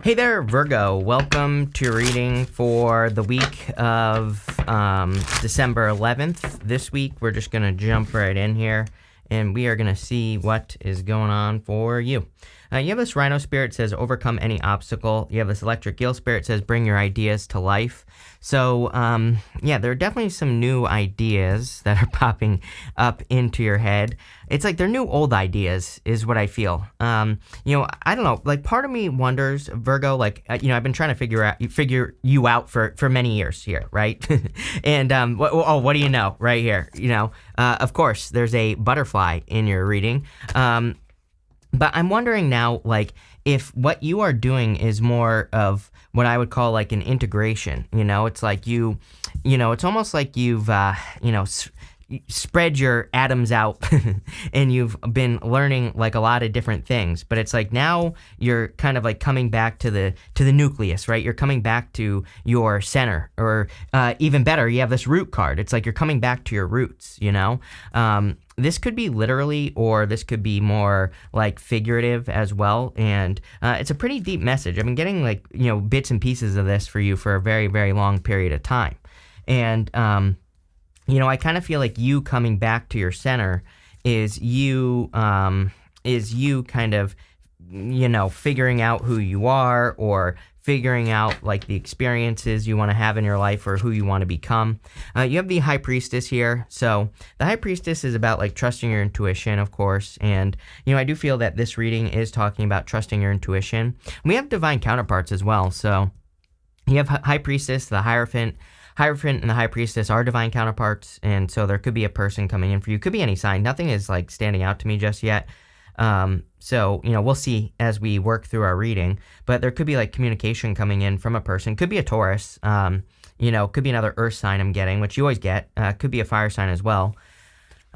Hey there, Virgo. Welcome to your reading for the week of December 11th. This week, we're just going to jump right in here, and we are going to see what is going on for you. You have this Rhino Spirit says, overcome any obstacle. You have this Electric Eel Spirit says, bring your ideas to life. So, yeah, there are definitely some new ideas that are popping up into your head. It's like they're new old ideas is what I feel. I don't know, like part of me wonders, Virgo, like, I've been trying to figure you out for many years here, right? And, what do you know right here? Of course, there's a butterfly in your reading. But I'm wondering now, like, if what you are doing is more of what I would call like an integration, it's like it's almost like you've, spread your atoms out and you've been learning like a lot of different things, but it's like now you're kind of like coming back to the nucleus, right? You're coming back to your center, or even better, you have this root card. It's like you're coming back to your roots, This could be literally, or this could be more like figurative as well. And it's a pretty deep message. I've been getting like, bits and pieces of this for you for a very, very long period of time. And, I kind of feel like you coming back to your center is you kind of, figuring out who you are, or figuring out like the experiences you want to have in your life, or who you want to become. You have the High Priestess here. So the High Priestess is about like trusting your intuition, of course. And, I do feel that this reading is talking about trusting your intuition. We have divine counterparts as well. So you have High Priestess, the Hierophant. Hierophant and the High Priestess are divine counterparts, and so there could be a person coming in for you. Could be any sign. Nothing is like standing out to me just yet. So, we'll see as we work through our reading, but there could be like communication coming in from a person. Could be a Taurus, could be another earth sign I'm getting, which you always get. Could be a fire sign as well.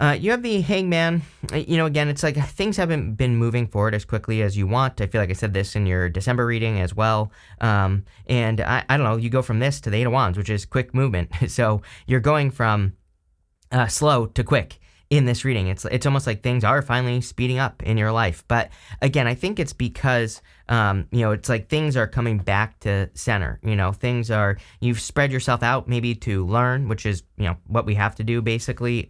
You have the Hangman. Again, it's like things haven't been moving forward as quickly as you want. I feel like I said this in your December reading as well. And I don't know, you go from this to the Eight of Wands, which is quick movement. So you're going from slow to quick in this reading. It's almost like things are finally speeding up in your life. But again, I think it's because, it's like things are coming back to center. You've spread yourself out maybe to learn, which is, what we have to do basically.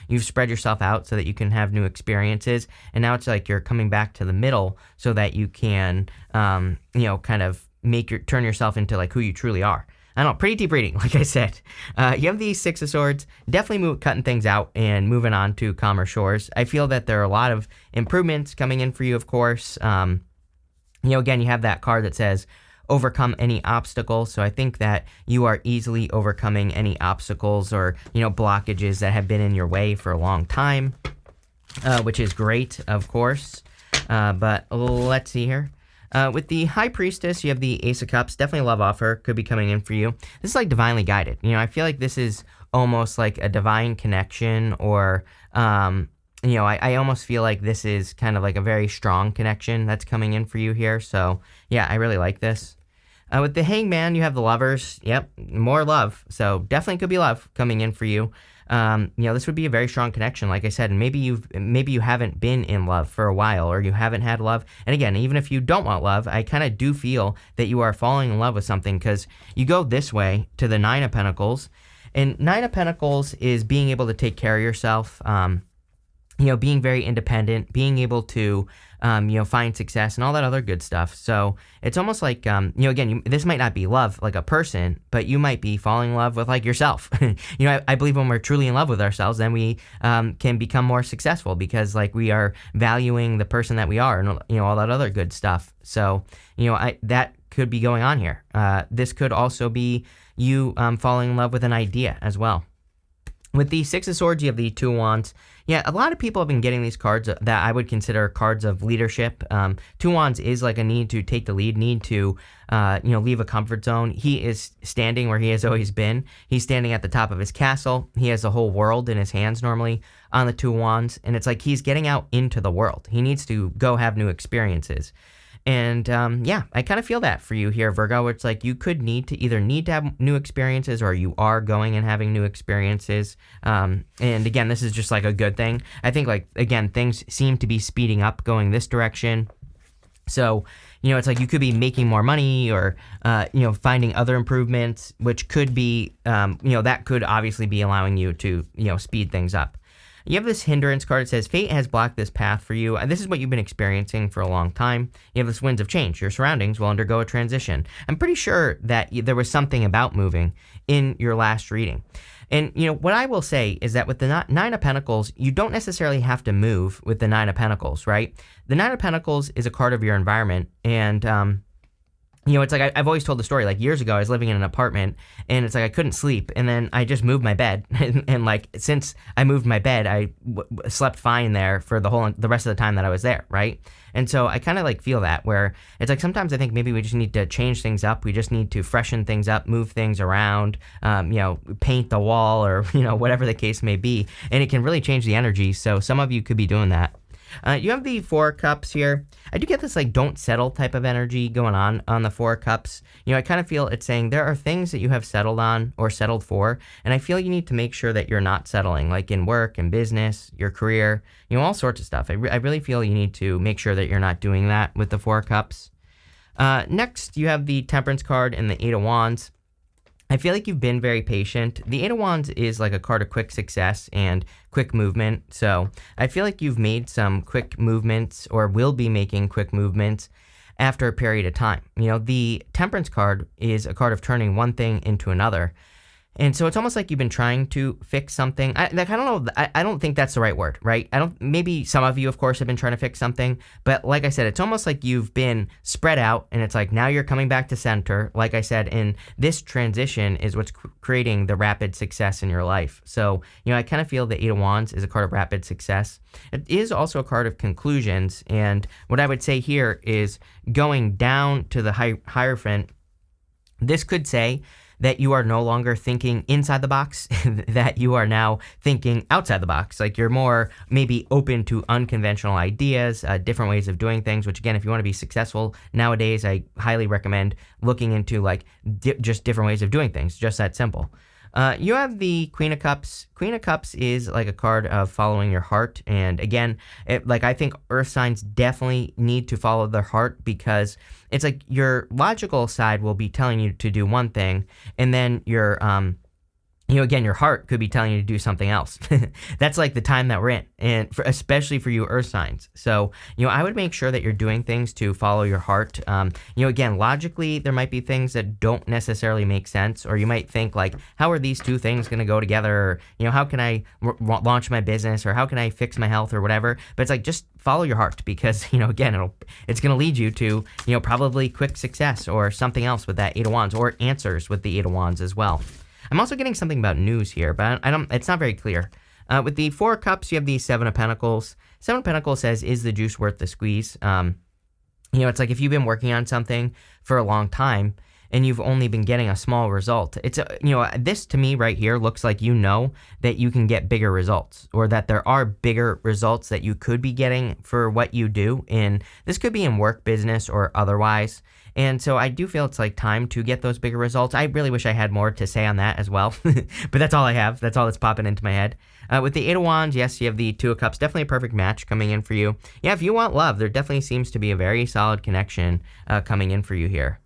You've spread yourself out so that you can have new experiences. And now it's like you're coming back to the middle so that you can, kind of turn yourself into like who you truly are. I don't know, pretty deep reading, like I said. You have the Six of Swords, definitely cutting things out and moving on to calmer shores. I feel that there are a lot of improvements coming in for you, of course. Again, you have that card that says, overcome any obstacle. So I think that you are easily overcoming any obstacles or, blockages that have been in your way for a long time, which is great, of course. But let's see here. With the High Priestess, you have the Ace of Cups. Definitely a love offer could be coming in for you. This is like divinely guided. I feel like this is almost like a divine connection, or, I almost feel like this is kind of like a very strong connection that's coming in for you here. So, yeah, I really like this. With the Hangman, you have the Lovers. Yep, more love. So definitely could be love coming in for you. This would be a very strong connection, like I said, and maybe you haven't been in love for a while, or you haven't had love. And again, even if you don't want love, I kind of do feel that you are falling in love with something, because you go this way to the Nine of Pentacles, and Nine of Pentacles is being able to take care of yourself, being very independent, being able to, find success and all that other good stuff. So it's almost like, again, this might not be love like a person, but you might be falling in love with like yourself. I believe when we're truly in love with ourselves, then we can become more successful, because like we are valuing the person that we are, and all that other good stuff. So that could be going on here. This could also be you falling in love with an idea as well. With the Six of Swords, you have the Two of Wands. Yeah, a lot of people have been getting these cards that I would consider cards of leadership. Two of Wands is like a need to take the lead, need to, leave a comfort zone. He is standing where he has always been. He's standing at the top of his castle. He has the whole world in his hands normally on the Two of Wands. And it's like he's getting out into the world. He needs to go have new experiences. And I kind of feel that for you here, Virgo. It's like you could need to have new experiences, or you are going and having new experiences. And again, this is just like a good thing. I think, like, again, things seem to be speeding up going this direction. So, it's like you could be making more money or, finding other improvements, which could be, that could obviously be allowing you to, speed things up. You have this hindrance card. It says, fate has blocked this path for you. And this is what you've been experiencing for a long time. You have this winds of change. Your surroundings will undergo a transition. I'm pretty sure that there was something about moving in your last reading. And, what I will say is that with the Nine of Pentacles, you don't necessarily have to move with the Nine of Pentacles, right? The Nine of Pentacles is a card of your environment. And, it's like I've always told the story. Like years ago, I was living in an apartment, and it's like I couldn't sleep, and then I just moved my bed, and like since I moved my bed, I slept fine there for the rest of the time that I was there, right? And so I kind of like feel that where it's like sometimes I think maybe we just need to change things up. We just need to freshen things up, move things around, paint the wall or whatever the case may be, and it can really change the energy. So some of you could be doing that. You have the Four of Cups here. I do get this like don't settle type of energy going on the Four of Cups. I kind of feel it's saying there are things that you have settled on or settled for, and I feel you need to make sure that you're not settling, like in work and business, your career, all sorts of stuff. I really feel you need to make sure that you're not doing that with the Four of Cups. Next, you have the Temperance card and the Eight of Wands. I feel like you've been very patient. The Eight of Wands is like a card of quick success and quick movement. So I feel like you've made some quick movements or will be making quick movements after a period of time. The Temperance card is a card of turning one thing into another. And so it's almost like you've been trying to fix something. I don't know. I don't think that's the right word, right? Maybe some of you, of course, have been trying to fix something. But like I said, it's almost like you've been spread out and it's like now you're coming back to center. Like I said, and this transition is what's creating the rapid success in your life. So, I kind of feel the Eight of Wands is a card of rapid success. It is also a card of conclusions. And what I would say here is going down to the Hierophant. This could say that you are no longer thinking inside the box, that you are now thinking outside the box. Like you're more maybe open to unconventional ideas, different ways of doing things, which again, if you want to be successful nowadays, I highly recommend looking into like just different ways of doing things, just that simple. You have the Queen of Cups. Queen of Cups is like a card of following your heart. And again, I think earth signs definitely need to follow their heart because it's like your logical side will be telling you to do one thing. And then your, again, your heart could be telling you to do something else. That's like the time that we're in, and especially for you earth signs. So, I would make sure that you're doing things to follow your heart. Again, logically, there might be things that don't necessarily make sense, or you might think like, how are these two things going to go together? Or, how can I launch my business, or how can I fix my health or whatever? But it's like, just follow your heart because, again, it's going to lead you to, probably quick success or something else with that Eight of Wands, or answers with the Eight of Wands as well. I'm also getting something about news here, but it's not very clear. With the Four of Cups, you have the Seven of Pentacles. Seven of Pentacles says, is the juice worth the squeeze? It's like if you've been working on something for a long time and you've only been getting a small result. It's, this to me right here looks like that you can get bigger results, or that there are bigger results that you could be getting for what you do. And this could be in work, business, or otherwise. And so I do feel it's like time to get those bigger results. I really wish I had more to say on that as well, but that's all I have. That's all that's popping into my head. With the Eight of Wands, yes, you have the Two of Cups. Definitely a perfect match coming in for you. Yeah, if you want love, there definitely seems to be a very solid connection coming in for you here.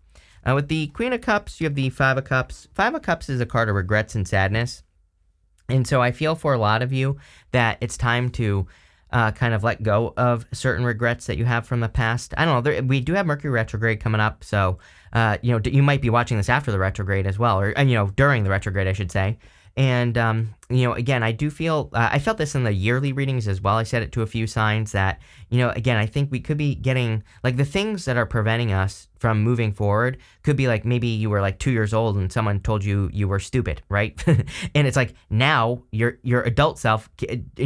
With the Queen of Cups, you have the Five of Cups. Five of Cups is a card of regrets and sadness. And so I feel for a lot of you that it's time to kind of let go of certain regrets that you have from the past. I don't know. We do have Mercury retrograde coming up, so you might be watching this after the retrograde as well, or during the retrograde, I should say. And again, I do feel I felt this in the yearly readings as well. I said it to a few signs that again, I think we could be getting like the things that are preventing us from moving forward could be like maybe you were like 2 years old and someone told you you were stupid, right? And it's like now your adult self,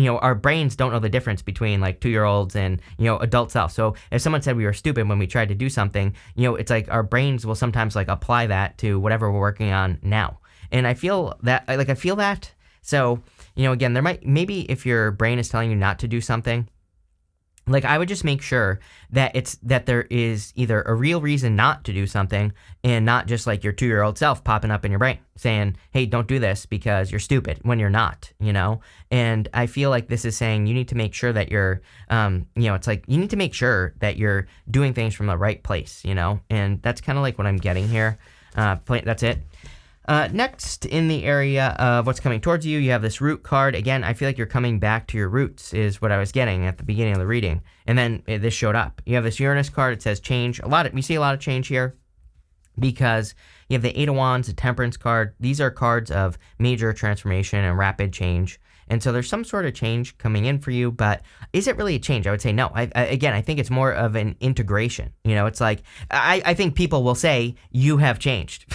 our brains don't know the difference between like 2-year-olds and adult self. So if someone said we were stupid when we tried to do something, it's like our brains will sometimes like apply that to whatever we're working on now. And I feel that, So, again, maybe if your brain is telling you not to do something, Like, I would just make sure that there is either a real reason not to do something, and not just like your 2-year-old self popping up in your brain saying, hey, don't do this because you're stupid, when you're not, And I feel like this is saying you need to make sure that it's like you need to make sure that you're doing things from the right place, And that's kind of like what I'm getting here. That's it. Next, in the area of what's coming towards you, you have this root card. Again, I feel like you're coming back to your roots is what I was getting at the beginning of the reading. And then this showed up. You have this Uranus card. It says change. We see a lot of change here because you have the Eight of Wands, the Temperance card. These are cards of major transformation and rapid change. And so there's some sort of change coming in for you, but is it really a change? I would say no. I think it's more of an integration. It's like, I think people will say you have changed,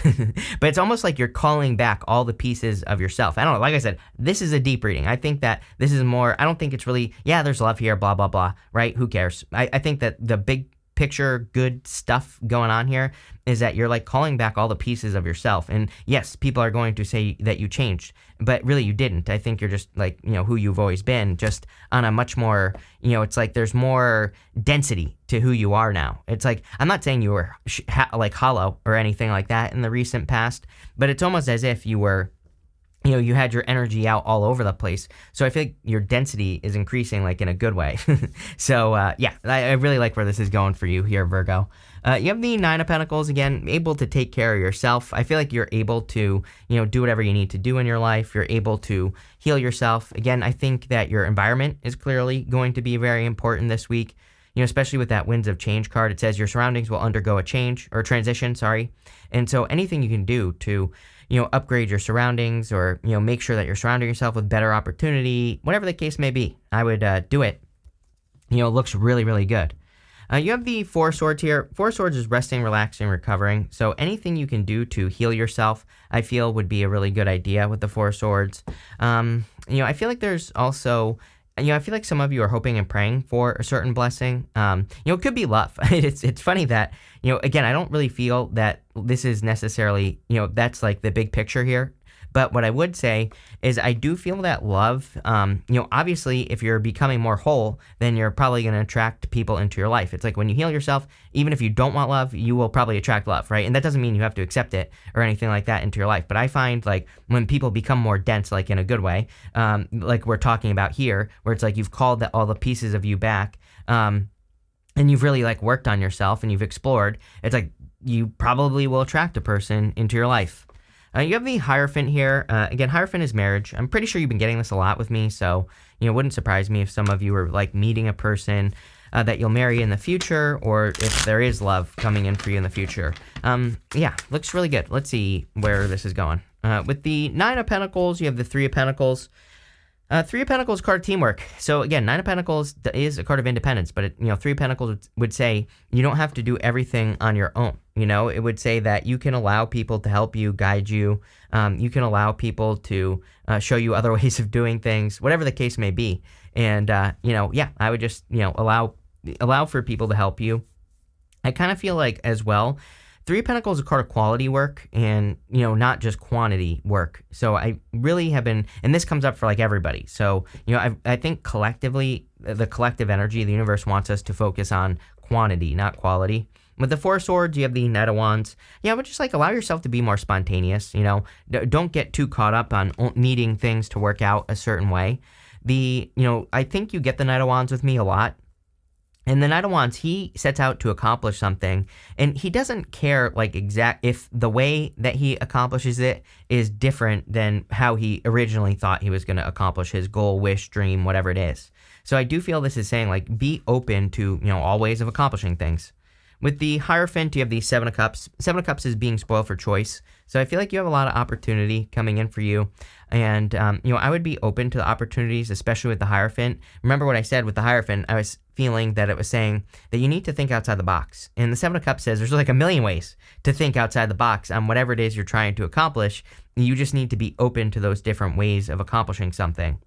but it's almost like you're calling back all the pieces of yourself. I don't know. Like I said, this is a deep reading. I think that this is more, I don't think it's really, yeah, there's love here, blah, blah, blah, right? Who cares? I think that the big picture good stuff going on here is that you're like calling back all the pieces of yourself. And yes, people are going to say that you changed, but really you didn't. I think you're just like, who you've always been, just on a much more, it's like there's more density to who you are now. It's like, I'm not saying you were like hollow or anything like that in the recent past, but it's almost as if you were, you had your energy out all over the place. So I feel like your density is increasing like in a good way. So I really like where this is going for you here, Virgo. You have the Nine of Pentacles, again, able to take care of yourself. I feel like you're able to, do whatever you need to do in your life. You're able to heal yourself. Again, I think that your environment is clearly going to be very important this week. Especially with that Winds of Change card, it says your surroundings will undergo a change or transition, sorry. And so anything you can do to, upgrade your surroundings or, make sure that you're surrounding yourself with better opportunity, whatever the case may be, I would do it. It looks really, really good. You have the Four Swords here. Four Swords is resting, relaxing, recovering. So anything you can do to heal yourself, I feel would be a really good idea with the Four Swords. I feel like there's also... I feel like some of you are hoping and praying for a certain blessing. It could be love. It's funny that, again, I don't really feel that this is necessarily, that's like the big picture here. But what I would say is I do feel that love, obviously if you're becoming more whole, then you're probably going to attract people into your life. It's like when you heal yourself, even if you don't want love, you will probably attract love, right? And that doesn't mean you have to accept it or anything like that into your life. But I find like when people become more dense, like in a good way, like we're talking about here, where it's like you've called all the pieces of you back, and you've really like worked on yourself and you've explored, it's like you probably will attract a person into your life. You have the Hierophant here. Again, Hierophant is marriage. I'm pretty sure you've been getting this a lot with me, so it wouldn't surprise me if some of you are like meeting a person that you'll marry in the future, or if there is love coming in for you in the future. Looks really good. Let's see where this is going. With the Nine of Pentacles, you have the Three of Pentacles. Three of Pentacles card of teamwork. So again, Nine of Pentacles is a card of independence, but Three of Pentacles would say you don't have to do everything on your own. It would say that you can allow people to help you, guide you. You can allow people to show you other ways of doing things, whatever the case may be. And I would just allow for people to help you. I kind of feel like as well, Three of Pentacles is a card of quality work and, not just quantity work. So I really have been, and this comes up for like everybody. So, I think collectively, the collective energy of the universe wants us to focus on quantity, not quality. With the Four Swords, you have the Knight of Wands. I would just like allow yourself to be more spontaneous, Don't get too caught up on needing things to work out a certain way. I think you get the Knight of Wands with me a lot. And the Knight of Wands, he sets out to accomplish something, and he doesn't care like if the way that he accomplishes it is different than how he originally thought he was going to accomplish his goal, wish, dream, whatever it is. So I do feel this is saying like be open to, all ways of accomplishing things. With the Hierophant, you have the Seven of Cups. Seven of Cups is being spoiled for choice. So I feel like you have a lot of opportunity coming in for you. And, I would be open to the opportunities, especially with the Hierophant. Remember what I said with the Hierophant? I was feeling that it was saying that you need to think outside the box. And the Seven of Cups says there's like a million ways to think outside the box on whatever it is you're trying to accomplish. You just need to be open to those different ways of accomplishing something.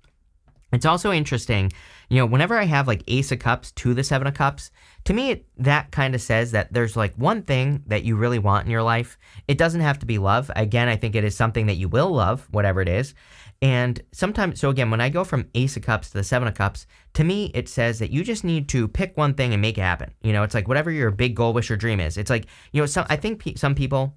It's also interesting, whenever I have like Ace of Cups to the Seven of Cups, to me, that kind of says that there's like one thing that you really want in your life. It doesn't have to be love. Again, I think it is something that you will love, whatever it is. And sometimes, so again, when I go from Ace of Cups to the Seven of Cups, to me, it says that you just need to pick one thing and make it happen. It's like whatever your big goal, wish, or dream is. It's like, I think some people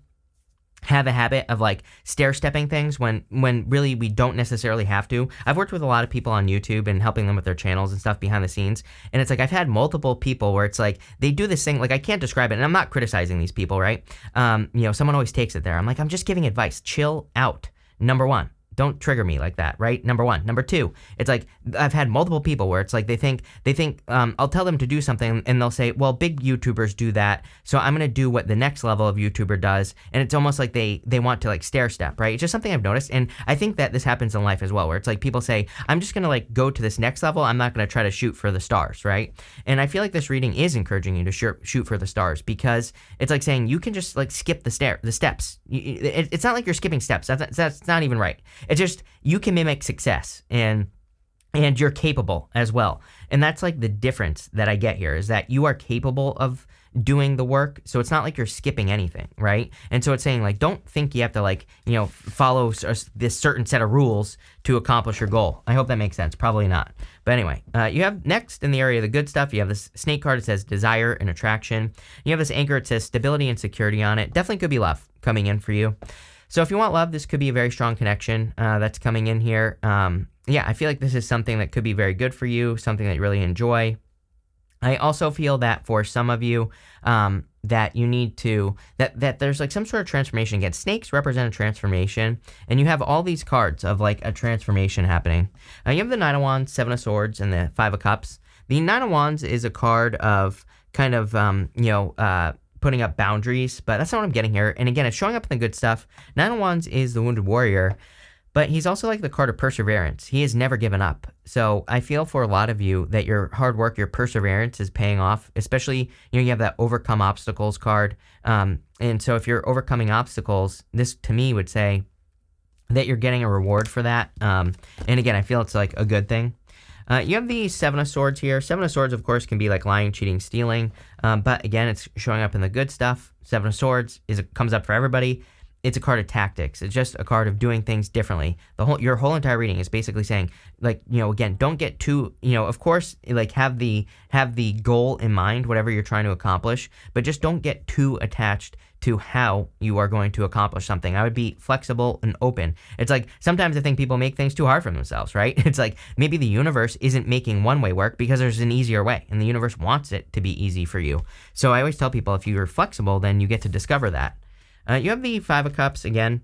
have a habit of like stair-stepping things when really we don't necessarily have to. I've worked with a lot of people on YouTube and helping them with their channels and stuff behind the scenes. And it's like, I've had multiple people where it's like, they do this thing, like I can't describe it, and I'm not criticizing these people, right? Someone always takes it there. I'm like, I'm just giving advice. Chill out. Number one. Don't trigger me like that, right? Number one. Number two, it's like I've had multiple people where it's like they think I'll tell them to do something and they'll say, well, big YouTubers do that, so I'm going to do what the next level of YouTuber does. And it's almost like they want to like stair step, right? It's just something I've noticed. And I think that this happens in life as well, where it's like people say, I'm just going to like go to this next level. I'm not going to try to shoot for the stars, right? And I feel like this reading is encouraging you to shoot for the stars, because it's like saying you can just like skip the steps. It's not like you're skipping steps. That's not even right. It's just you can mimic success, and you're capable as well. And that's like the difference that I get here, is that you are capable of doing the work. So it's not like you're skipping anything, right? And so it's saying like, don't think you have to like, follow this certain set of rules to accomplish your goal. I hope that makes sense. Probably not. But anyway, you have next in the area of the good stuff, you have this snake card. It says desire and attraction. You have this anchor. It says stability and security on it. Definitely could be love coming in for you. So if you want love, this could be a very strong connection that's coming in here. I feel like this is something that could be very good for you, something that you really enjoy. I also feel that for some of you, that you need to, that there's like some sort of transformation. Again, snakes represent a transformation, and you have all these cards of like a transformation happening. You have the Nine of Wands, Seven of Swords, and the Five of Cups. The Nine of Wands is a card of kind of, putting up boundaries, but that's not what I'm getting here. And again, it's showing up in the good stuff. Nine of Wands is the Wounded Warrior, but he's also like the card of perseverance. He has never given up. So I feel for a lot of you that your hard work, your perseverance is paying off, especially, you have that overcome obstacles card. And so if you're overcoming obstacles, this to me would say that you're getting a reward for that. And again, I feel it's like a good thing. You have the Seven of Swords here. Seven of Swords, of course, can be like lying, cheating, stealing. But again, it's showing up in the good stuff. Seven of Swords comes up for everybody. It's a card of tactics. It's just a card of doing things differently. Your whole entire reading is basically saying, like, again, don't get too, of course, like have the goal in mind, whatever you're trying to accomplish, but just don't get too attached to how you are going to accomplish something. I would be flexible and open. It's like sometimes I think people make things too hard for themselves, right? It's like maybe the universe isn't making one way work because there's an easier way, and the universe wants it to be easy for you. So I always tell people, if you're flexible, then you get to discover that. You have the Five of Cups again,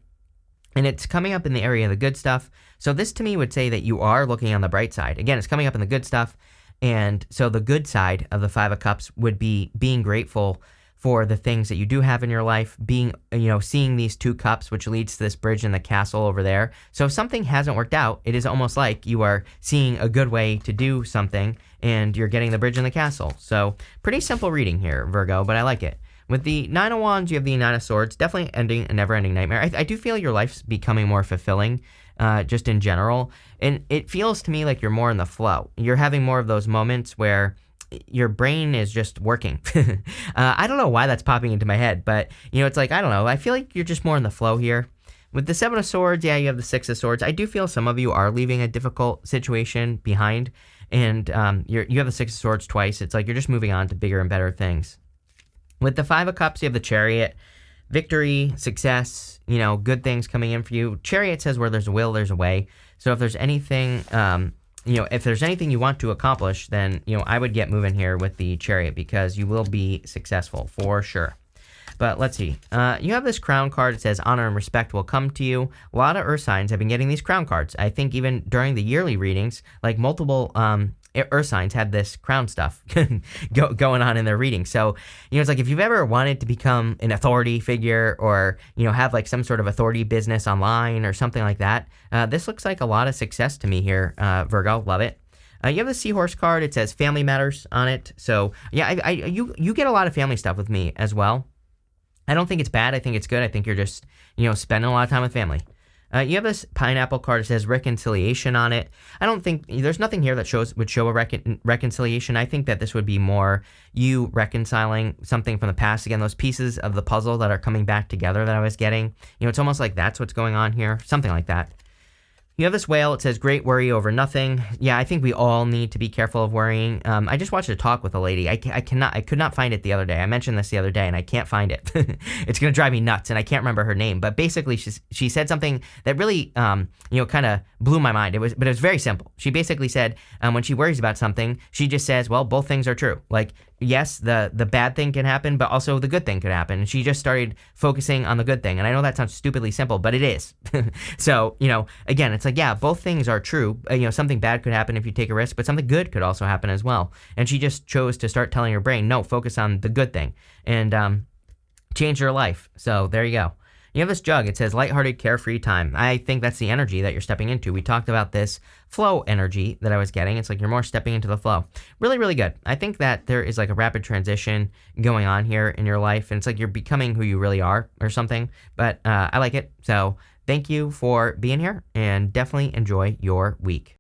and it's coming up in the area of the good stuff. So this to me would say that you are looking on the bright side. Again, it's coming up in the good stuff. And so the good side of the Five of Cups would be being grateful for the things that you do have in your life, being, seeing these two cups, which leads to this bridge in the castle over there. So if something hasn't worked out, it is almost like you are seeing a good way to do something, and you're getting the bridge in the castle. So pretty simple reading here, Virgo, but I like it. With the Nine of Wands, you have the Nine of Swords, definitely ending a never-ending nightmare. I do feel your life's becoming more fulfilling, just in general. And it feels to me like you're more in the flow. You're having more of those moments where your brain is just working. I don't know why that's popping into my head, but, it's like, I don't know. I feel like you're just more in the flow here. With the Seven of Swords, you have the Six of Swords. I do feel some of you are leaving a difficult situation behind, and you have the Six of Swords twice. It's like you're just moving on to bigger and better things. With the Five of Cups, you have the Chariot. Victory, success, good things coming in for you. Chariot says where there's a will, there's a way. So if there's anything, if there's anything you want to accomplish, then, I would get moving here with the Chariot, because you will be successful for sure. But let's see. You have this Crown card. It says honor and respect will come to you. A lot of Earth signs have been getting these Crown cards. I think even during the yearly readings, like multiple Earth signs had this crown stuff going on in their reading. So, it's like if you've ever wanted to become an authority figure, or, have like some sort of authority business online or something like that, this looks like a lot of success to me here, Virgo. Love it. You have the Seahorse card. It says family matters on it. So, yeah, you get a lot of family stuff with me as well. I don't think it's bad. I think it's good. I think you're just, spending a lot of time with family. You have this Pineapple card. It says reconciliation on it. I don't think there's nothing here that would show a reconciliation. I think that this would be more you reconciling something from the past. Again, those pieces of the puzzle that are coming back together that I was getting. It's almost like that's what's going on here. Something like that. You have this whale. It says, great worry over nothing. Yeah, I think we all need to be careful of worrying. I just watched a talk with a lady. I could not find it the other day. I mentioned this the other day and I can't find it. It's going to drive me nuts and I can't remember her name. But basically she said something that really, kind of blew my mind. But it was very simple. She basically said, when she worries about something, she just says, well, both things are true. Like, yes, the bad thing can happen, but also the good thing could happen. And she just started focusing on the good thing. And I know that sounds stupidly simple, but it is. So, again, it's like, yeah, both things are true. Something bad could happen if you take a risk, but something good could also happen as well. And she just chose to start telling her brain, no, focus on the good thing and change your life. So there you go. You have this jug. It says lighthearted, carefree time. I think that's the energy that you're stepping into. We talked about this flow energy that I was getting. It's like you're more stepping into the flow. Really, really good. I think that there is like a rapid transition going on here in your life. And it's like you're becoming who you really are or something. But I like it. So thank you for being here and definitely enjoy your week.